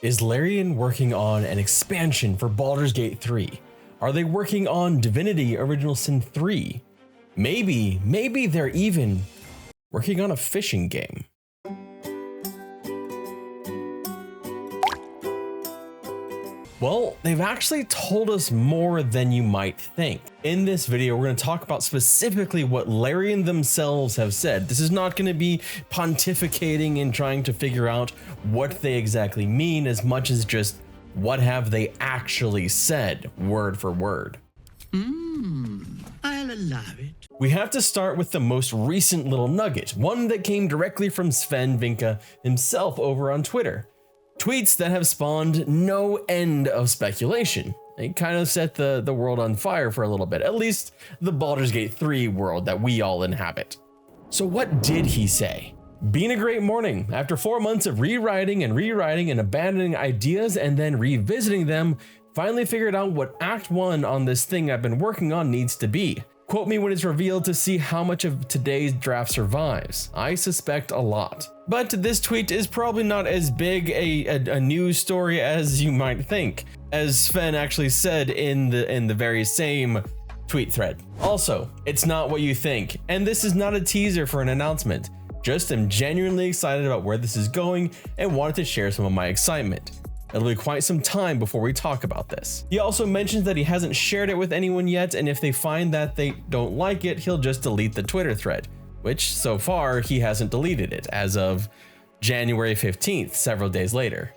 Is Larian working on an expansion for Baldur's Gate 3? Are they working on Divinity Original Sin 3? Maybe they're even working on a fishing game. Well, they've actually told us more than you might think. In this video, we're going to talk about specifically what Larian themselves have said. This is not going to be pontificating and trying to figure out what they exactly mean as much as just what have they actually said, word for word. I'll allow it. We have to start with the most recent little nugget, one that came directly from Sven Vinka himself over on Twitter. Tweets that have spawned no end of speculation. They kind of set the world on fire for a little bit, at least the Baldur's Gate 3 world that we all inhabit. So what did he say? Been a great morning. After 4 months of rewriting and abandoning ideas and then revisiting them, finally figured out what Act 1 on this thing I've been working on needs to be. Quote me when it's revealed to see how much of today's draft survives. I suspect a lot. But this tweet is probably not as big a news story as you might think, as Sven actually said in the very same tweet thread. Also, it's not what you think, and this is not a teaser for an announcement. Just am genuinely excited about where this is going and wanted to share some of my excitement. It'll be quite some time before we talk about this. He also mentions that he hasn't shared it with anyone yet, and if they find that they don't like it, he'll just delete the Twitter thread, which so far he hasn't deleted it as of January 15th, several days later.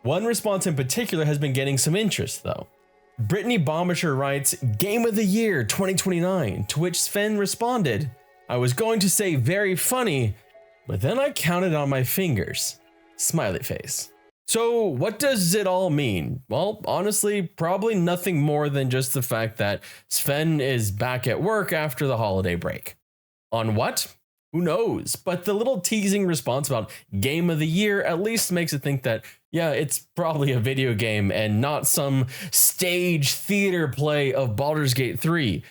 One response in particular has been getting some interest though. Brittany Bombisher writes, "Game of the Year 2029, to which Sven responded, "I was going to say very funny, but then I counted on my fingers." Smiley face. So what does it all mean? Well, honestly, probably nothing more than just the fact that Sven is back at work after the holiday break. On what? Who knows? But the little teasing response about Game of the Year at least makes it think that, yeah, it's probably a video game and not some stage theater play of Baldur's Gate 3.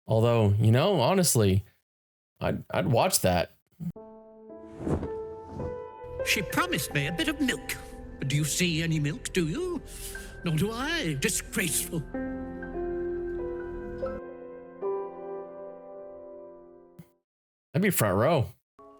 Although, you know, honestly, I'd watch that. She promised me a bit of milk. But do you see any milk, do you? Nor do I. Disgraceful. That'd be front row.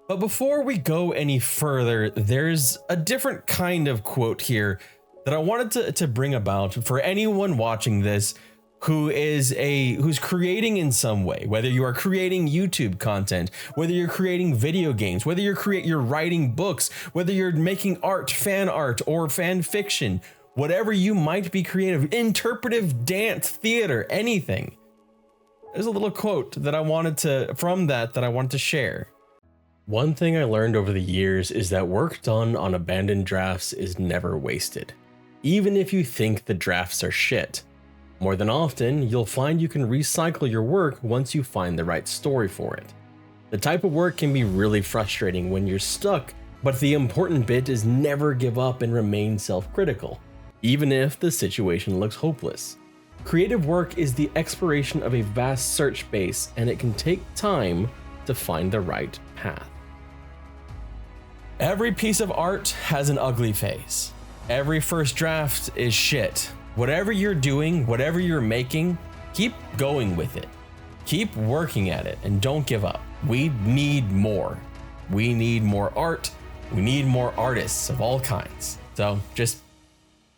But before we go any further, there's a different kind of quote here that I wanted to bring about for anyone watching this who's creating in some way, whether you are creating YouTube content, whether you're creating video games, whether you're writing books, whether you're making art, or fan fiction, whatever you might be creative, interpretive dance, theater, anything. There's a little quote that I wanted to share. One thing I learned over the years is that work done on abandoned drafts is never wasted. Even if you think the drafts are shit. More than often, you'll find you can recycle your work once you find the right story for it. The type of work can be really frustrating when you're stuck, but the important bit is never give up and remain self-critical, even if the situation looks hopeless. Creative work is the exploration of a vast search base, and it can take time to find the right path. Every piece of art has an ugly phase. Every first draft is shit. Whatever you're doing, whatever you're making, keep going with it. Keep working at it and don't give up. We need more. We need more art. We need more artists of all kinds. So just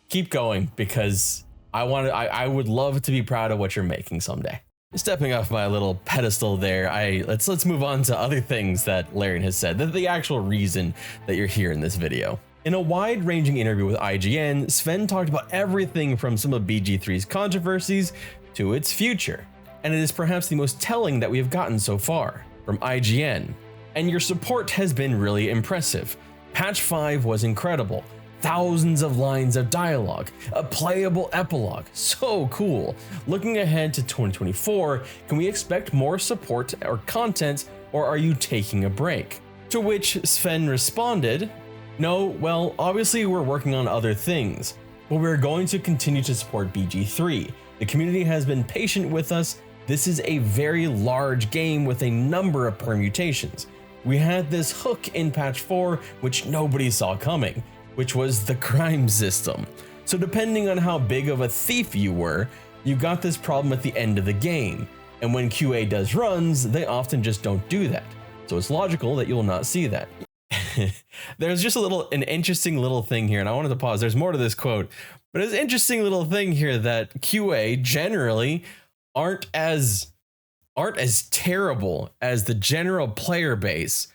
keep going, because I would love to be proud of what you're making someday. Stepping off my little pedestal there, let's move on to other things that Larian has said, the actual reason that you're here in this video. In a wide-ranging interview with IGN, Sven talked about everything from some of Bg4's controversies to its future. And it is perhaps the most telling that we have gotten so far from IGN. And your support has been really impressive. Patch 5 was incredible. Thousands of lines of dialogue, a playable epilogue, so cool. Looking ahead to 2024, can we expect more support or content, or are you taking a break? To which Sven responded, "No, well, obviously we're working on other things, but we're going to continue to support BG3. The community has been patient with us. This is a very large game with a number of permutations. We had this hook in patch 4, which nobody saw coming, which was the crime system. So depending on how big of a thief you were, you got this problem at the end of the game. And when QA does runs, they often just don't do that. So it's logical that you will not see that. There's just an interesting little thing here, and I wanted to pause. There's more to this quote, but it's an interesting little thing here that QA generally aren't as terrible as the general player base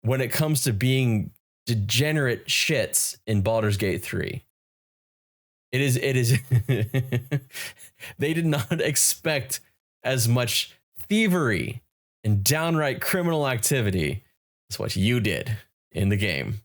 when it comes to being degenerate shits in Baldur's Gate 3. It is they did not expect as much thievery and downright criminal activity as what you did in the game.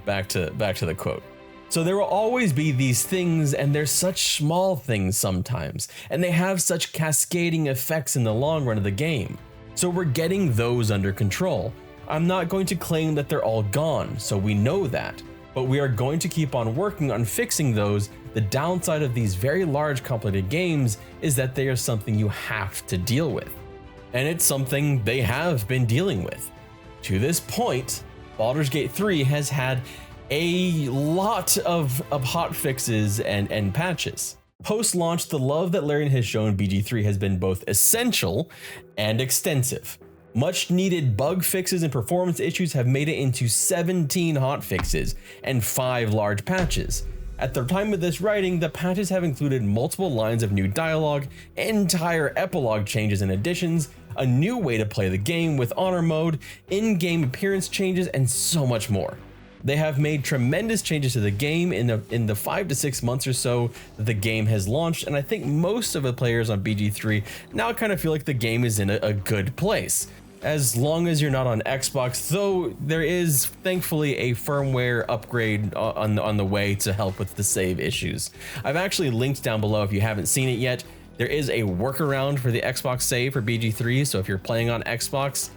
Back to the quote. So there will always be these things, and they're such small things sometimes, and they have such cascading effects in the long run of the game. So we're getting those under control. I'm not going to claim that they're all gone, so we know that, but we are going to keep on working on fixing those. The downside of these very large, complicated games is that they are something you have to deal with, and it's something they have been dealing with. To this point, Baldur's Gate 3 has had a lot of hot fixes and patches. Post-launch, the love that Larian has shown Bg4 has been both essential and extensive. Much needed bug fixes and performance issues have made it into 17 hot fixes and 5 large patches. At the time of this writing, the patches have included multiple lines of new dialogue, entire epilogue changes and additions, a new way to play the game with honor mode, in-game appearance changes, and so much more. They have made tremendous changes to the game in the 5 to 6 months or so that the game has launched, and I think most of the players on Bg4 now kind of feel like the game is in a good place. As long as you're not on Xbox, though there is thankfully a firmware upgrade on the way to help with the save issues. I've actually linked down below if you haven't seen it yet. There is a workaround for the Xbox save for Bg4, so if you're playing on Xbox,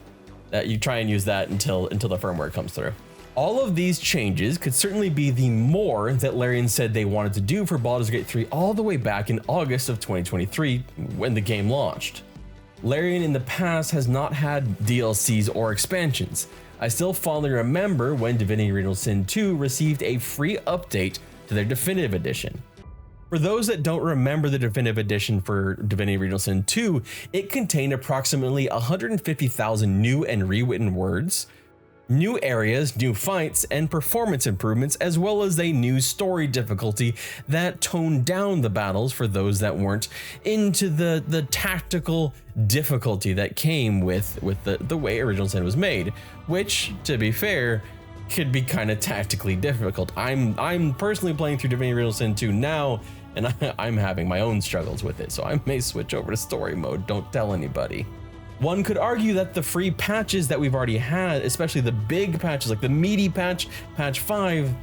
you try and use that until the firmware comes through. All of these changes could certainly be the more that Larian said they wanted to do for Baldur's Gate 3 all the way back in August of 2023 when the game launched. Larian in the past has not had DLCs or expansions. I still fondly remember when Divinity Original Sin 2 received a free update to their Definitive Edition. For those that don't remember the Definitive Edition for Divinity Original Sin 2, it contained approximately 150,000 new and rewritten words, new areas, new fights, and performance improvements, as well as a new story difficulty that toned down the battles for those that weren't into the tactical difficulty that came with the way Original Sin was made, which, to be fair, could be kind of tactically difficult. I'm personally playing through Divinity Original Sin 2 now, and I'm having my own struggles with it, so I may switch over to story mode. Don't tell anybody. One could argue that the free patches that we've already had, especially the big patches like the meaty patch 5,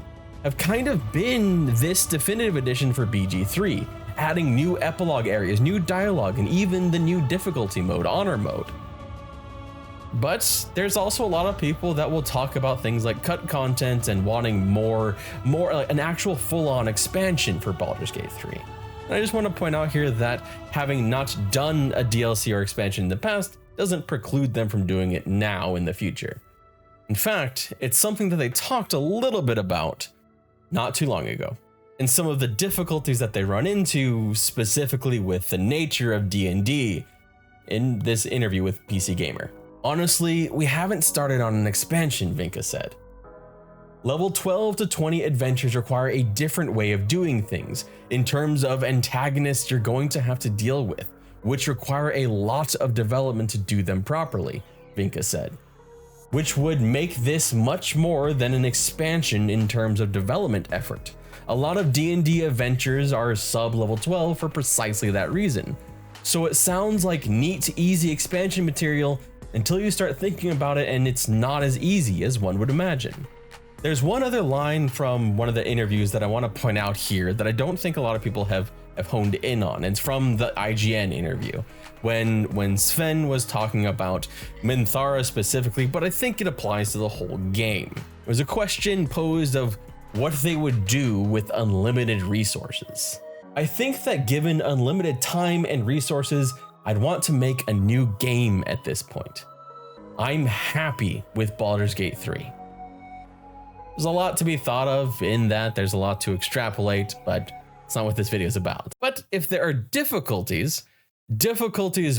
have kind of been this definitive edition for Bg4, adding new epilogue areas, new dialogue, and even the new difficulty mode, honor mode. But there's also a lot of people that will talk about things like cut content and wanting more like an actual full-on expansion for Baldur's Gate 3. And I just want to point out here that having not done a DLC or expansion in the past doesn't preclude them from doing it now in the future. In fact, it's something that they talked a little bit about not too long ago, and some of the difficulties that they run into specifically with the nature of D&D in this interview with PC Gamer. Honestly, we haven't started on an expansion, Vinka said. Level 12 to 20 adventures require a different way of doing things in terms of antagonists you're going to have to deal with, which require a lot of development to do them properly, Vinka said, which would make this much more than an expansion in terms of development effort. A lot of D&D adventures are sub-level 12 for precisely that reason. So it sounds like neat, easy expansion material until you start thinking about it, and it's not as easy as one would imagine. There's one other line from one of the interviews that I want to point out here that I don't think a lot of people have honed in on. It's from the IGN interview when Sven was talking about Minthara specifically, but I think it applies to the whole game. It was a question posed of what they would do with unlimited resources. I think that given unlimited time and resources, I'd want to make a new game at this point. I'm happy with Baldur's Gate 3. There's a lot to be thought of in that. There's a lot to extrapolate, but it's not what this video is about. But if there are difficulties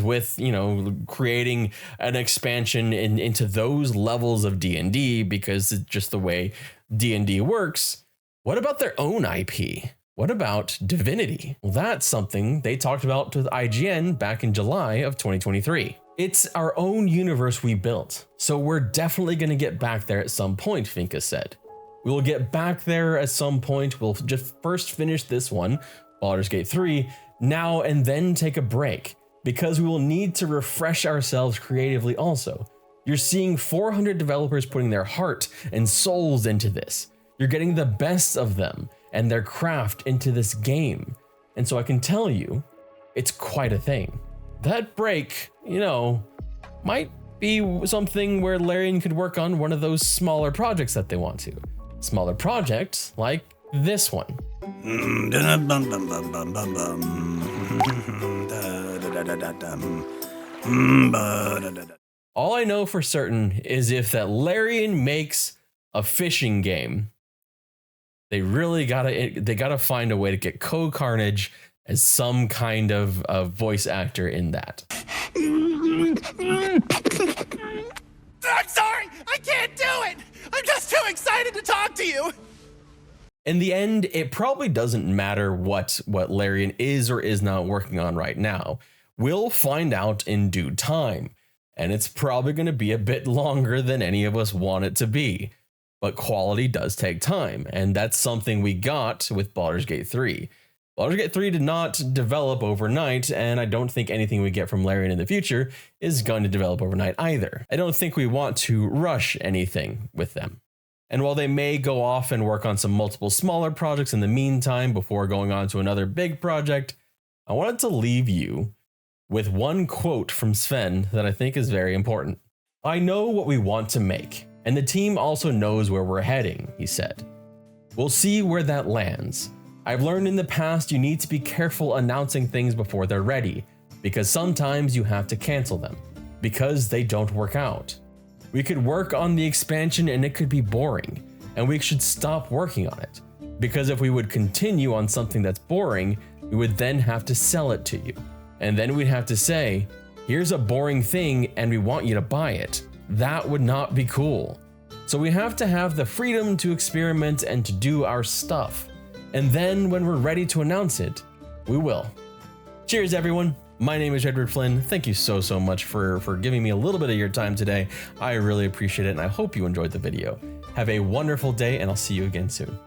with, you know, creating an expansion into those levels of D&D, because it's just the way D&D works, what about their own IP? What about Divinity? Well, that's something they talked about with IGN back in July of 2023. It's our own universe we built, so we're definitely going to get back there at some point, Finka said. We will get back there at some point. We'll just first finish this one, Baldur's Gate 3, now and then take a break, because we will need to refresh ourselves creatively also. You're seeing 400 developers putting their heart and souls into this. You're getting the best of them and their craft into this game. And so I can tell you, it's quite a thing. That break, you know, might be something where Larian could work on one of those smaller projects that they want to. Smaller projects like this one. All I know for certain is if that Larian makes a fishing game, they really gotta find a way to get Carnage as some kind of voice actor in that. I'm sorry, I can't do it. I'm just too excited to talk to you. In the end, it probably doesn't matter what Larian is or is not working on right now. We'll find out in due time, and it's probably going to be a bit longer than any of us want it to be. But quality does take time, and that's something we got with Baldur's Gate 3. Baldur's Gate 3 did not develop overnight, and I don't think anything we get from Larian in the future is going to develop overnight either. I don't think we want to rush anything with them. And while they may go off and work on some multiple smaller projects in the meantime before going on to another big project, I wanted to leave you with one quote from Sven that I think is very important. "I know what we want to make, and the team also knows where we're heading," he said. "We'll see where that lands. I've learned in the past you need to be careful announcing things before they're ready, because sometimes you have to cancel them, because they don't work out. We could work on the expansion and it could be boring, and we should stop working on it, because if we would continue on something that's boring, we would then have to sell it to you. And then we'd have to say, here's a boring thing and we want you to buy it. That would not be cool. So we have to have the freedom to experiment and to do our stuff. And then when we're ready to announce it, we will." Cheers, everyone. My name is Edward Flynn. Thank you so much for giving me a little bit of your time today. I really appreciate it, and I hope you enjoyed the video. Have a wonderful day, and I'll see you again soon.